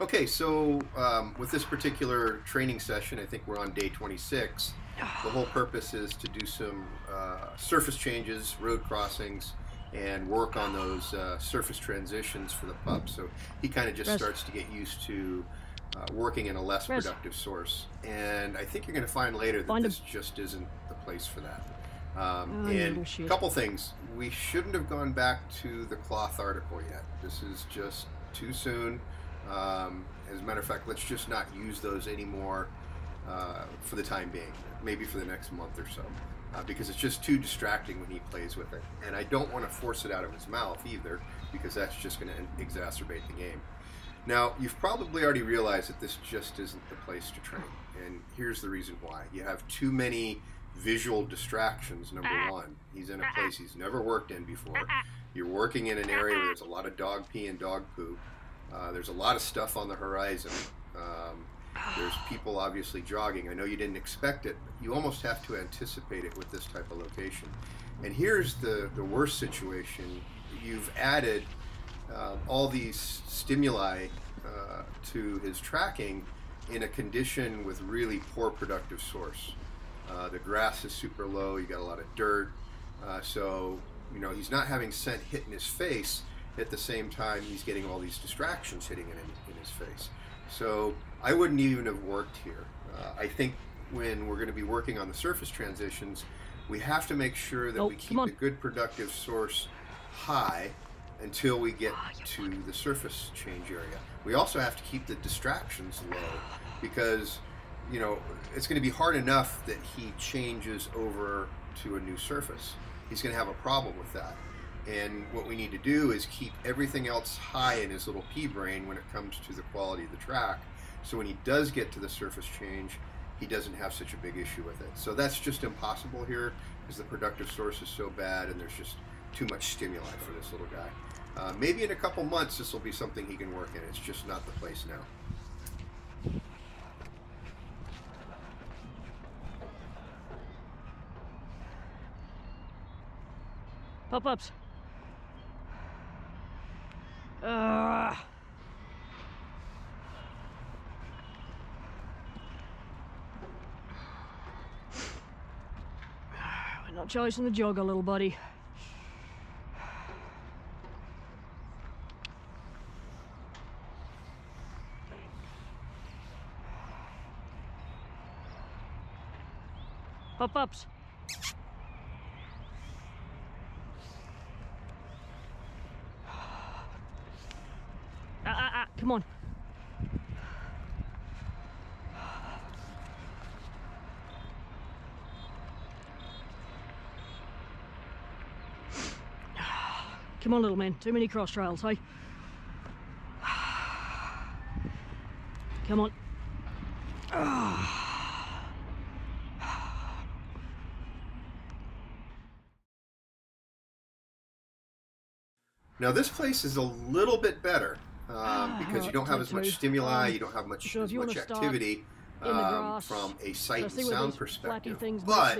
Okay, so with this particular training session, I think we're on day 26. The whole purpose is to do some surface changes, road crossings, and work on those surface transitions for the pup. So he kind of just Rest. starts to get used to working in a less Rest. productive source. And I think you're going to find later that Find him. this just isn't the place for that. Oh, you And little a shit. couple things. We shouldn't have gone back to the cloth article yet. This is just too soon. As a matter of fact, let's just not use those anymore for the time being, maybe for the next month or so, because it's just too distracting when he plays with it. And I don't want to force it out of his mouth either, because that's just going to exacerbate the game. Now, you've probably already realized that this just isn't the place to train, and here's the reason why. You have too many visual distractions, number one. He's in a place he's never worked in before. You're working in an area where there's a lot of dog pee and dog poop. There's a lot of stuff on the horizon. There's people obviously jogging. I know you didn't expect it, but you almost have to anticipate it with this type of location. And here's the worst situation. You've added all these stimuli to his tracking in a condition with really poor productive source. The grass is super low, you got a lot of dirt, so he's not having scent hit in his face at the same time he's getting all these distractions hitting in his face. So I wouldn't even have worked here. I think when we're going to be working on the surface transitions, we have to make sure that we keep the good productive source high until we get to the surface change area. We also have to keep the distractions low, because it's going to be hard enough that he changes over to a new surface. He's going to have a problem with that. And what we need to do is keep everything else high in his little pea brain when it comes to the quality of the track. So when he does get to the surface change, he doesn't have such a big issue with it. So that's just impossible here, because the productive source is so bad and there's just too much stimuli for this little guy. Maybe in a couple months this will be something he can work in. It's just not the place now. Pop-ups. We're not chasing the jogger, little buddy. Pop-ups. Come on. Come on, little man. Too many cross trails, hey? Come on. Now this place is a little bit better because you don't have as much stimuli, you don't have as much activity from a sight and sound perspective. But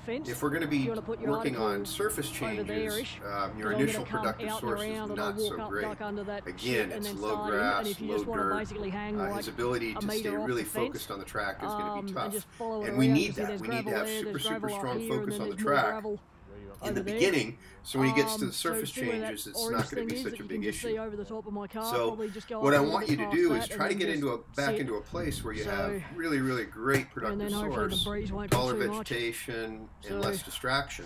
if we're going to be working on surface changes, your initial productive source is not so great. Again, it's low grass, low dirt. His ability to stay really focused on the track is going to be tough. And we need that. We need to have super strong focus on the track in the beginning, so when he gets to the surface changes, it's not going to be such a big issue. So what I want you to do is try to get back into a place where you have really, really great productive source, taller vegetation, and less distraction,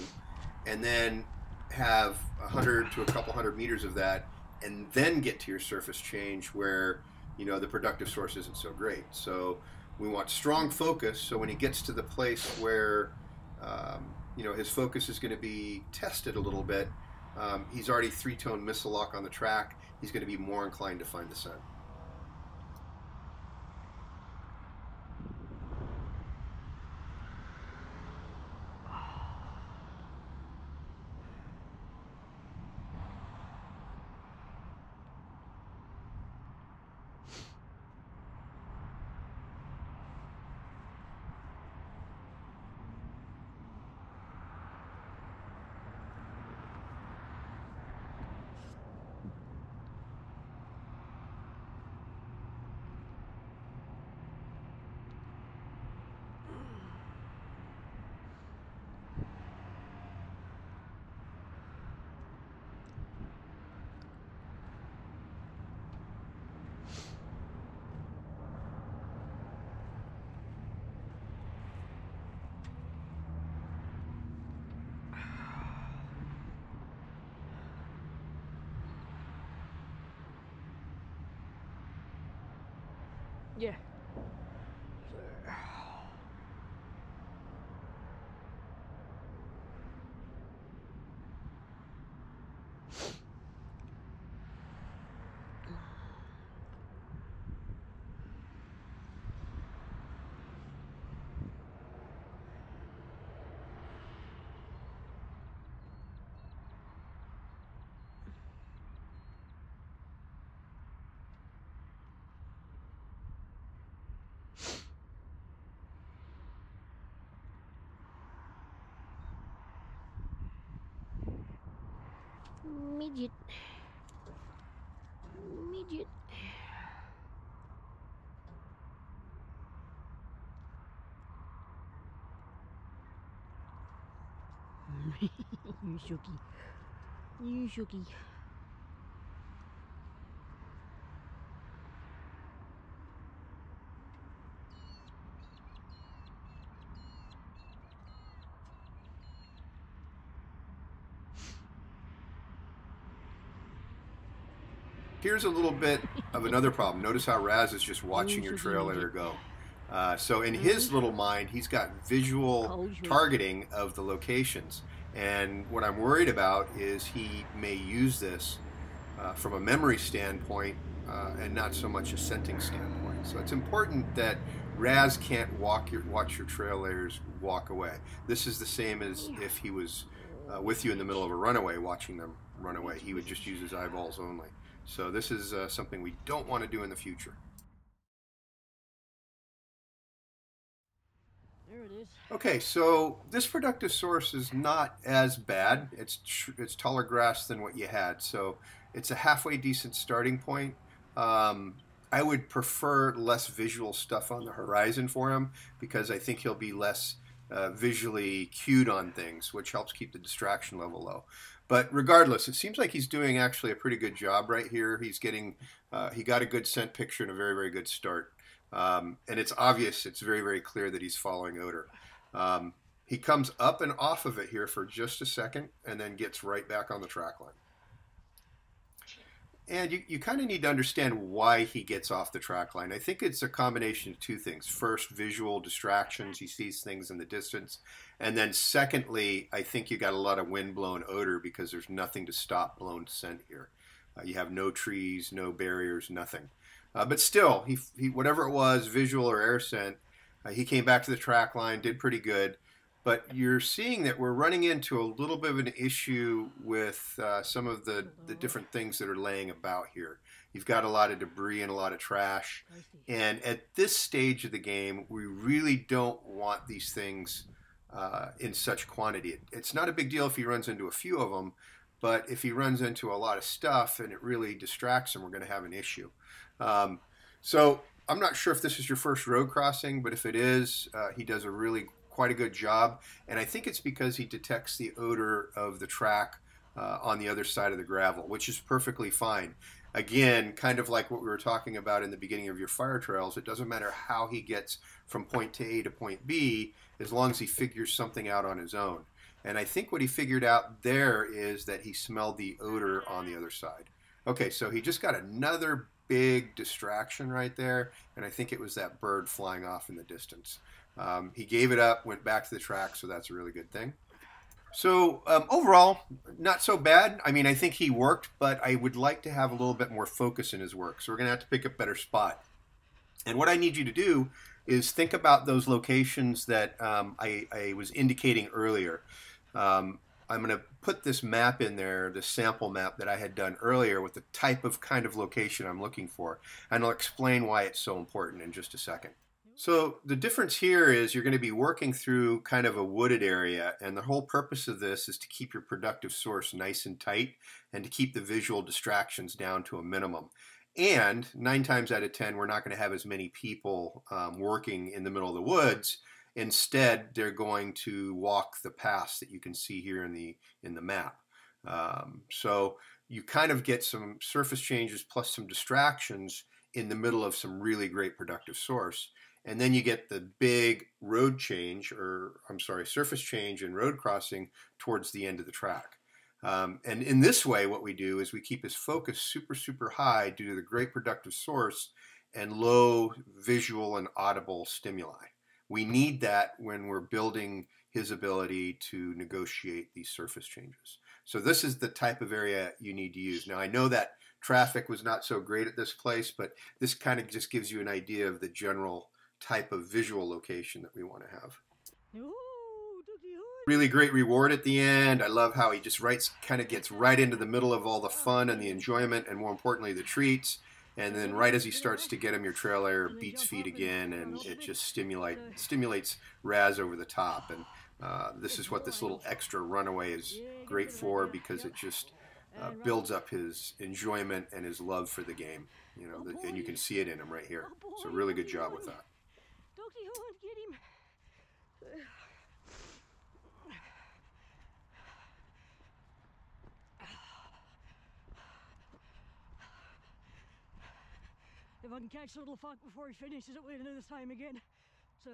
and then have 100 to a couple hundred meters of that, and then get to your surface change where the productive source isn't so great. So we want strong focus, so when he gets to the place where his focus is going to be tested a little bit. He's already three-tone missile lock on the track. He's going to be more inclined to find the scent. Yeah. Midget. Midget. You shooky. You shooky. Here's a little bit of another problem. Notice how Raz is just watching your trail layer go. So in his little mind, he's got visual targeting of the locations. And what I'm worried about is he may use this from a memory standpoint and not so much a scenting standpoint. So it's important that Raz can't watch your trail layers walk away. This is the same as if he was with you in the middle of a runaway watching them run away. He would just use his eyeballs only. So this is something we don't want to do in the future. There it is. Okay, so this productive source is not as bad. It's taller grass than what you had, so it's a halfway decent starting point. I would prefer less visual stuff on the horizon for him because I think he'll be less visually cued on things, which helps keep the distraction level low. But regardless, it seems like he's doing actually a pretty good job right here. He's getting, he got a good scent picture and a very, very good start. And it's obvious, it's very, very clear that he's following odor. He comes up and off of it here for just a second and then gets right back on the track line. And you kind of need to understand why he gets off the track line. I think it's a combination of two things. First, visual distractions. He sees things in the distance. And then secondly, I think you got a lot of wind-blown odor because there's nothing to stop blown scent here. You have no trees, no barriers, nothing. But still, he whatever it was, visual or air scent, he came back to the track line, did pretty good. But you're seeing that we're running into a little bit of an issue with some of the different things that are laying about here. You've got a lot of debris and a lot of trash. And at this stage of the game, we really don't want these things in such quantity. It's not a big deal if he runs into a few of them, but if he runs into a lot of stuff and it really distracts him, we're going to have an issue. So I'm not sure if this is your first road crossing, but if it is, he does quite a good job, and I think it's because he detects the odor of the track on the other side of the gravel, which is perfectly fine. Again, kind of like what we were talking about in the beginning of your fire trails, it doesn't matter how he gets from point to A to point B, as long as he figures something out on his own. And I think what he figured out there is that he smelled the odor on the other side. Okay, so he just got another big distraction right there, and I think it was that bird flying off in the distance. He gave it up, went back to the track, so that's a really good thing. So overall, not so bad. I mean, I think he worked, but I would like to have a little bit more focus in his work. So we're going to have to pick a better spot. And what I need you to do is think about those locations that I was indicating earlier. I'm going to put this map in there, this sample map that I had done earlier with the type of kind of location I'm looking for. And I'll explain why it's so important in just a second. So the difference here is you're going to be working through kind of a wooded area, and the whole purpose of this is to keep your productive source nice and tight and to keep the visual distractions down to a minimum. And 9 times out of 10, we're not going to have as many people working in the middle of the woods. Instead, they're going to walk the paths that you can see here in the map. So you kind of get some surface changes plus some distractions in the middle of some really great productive source. And then you get the big road change, surface change and road crossing towards the end of the track. And in this way, what we do is we keep his focus super, super high due to the great productive source, and low visual and audible stimuli. We need that when we're building his ability to negotiate these surface changes. So this is the type of area you need to use. Now I know that traffic was not so great at this place, but this kind of just gives you an idea of the general type of visual location that we want to have. Really great reward at the end. I love how he just kind of gets right into the middle of all the fun and the enjoyment, and more importantly, the treats. And then right as he starts to get him, your trail layer beats feet again, and it just stimulates Raz over the top. And this is what this little extra runaway is great for, because it just builds up his enjoyment and his love for the game. You know, and you can see it in him right here. So really good job with that. Doggy Horn, get him. If I can catch the little fuck before he finishes it, we'll do this time again. So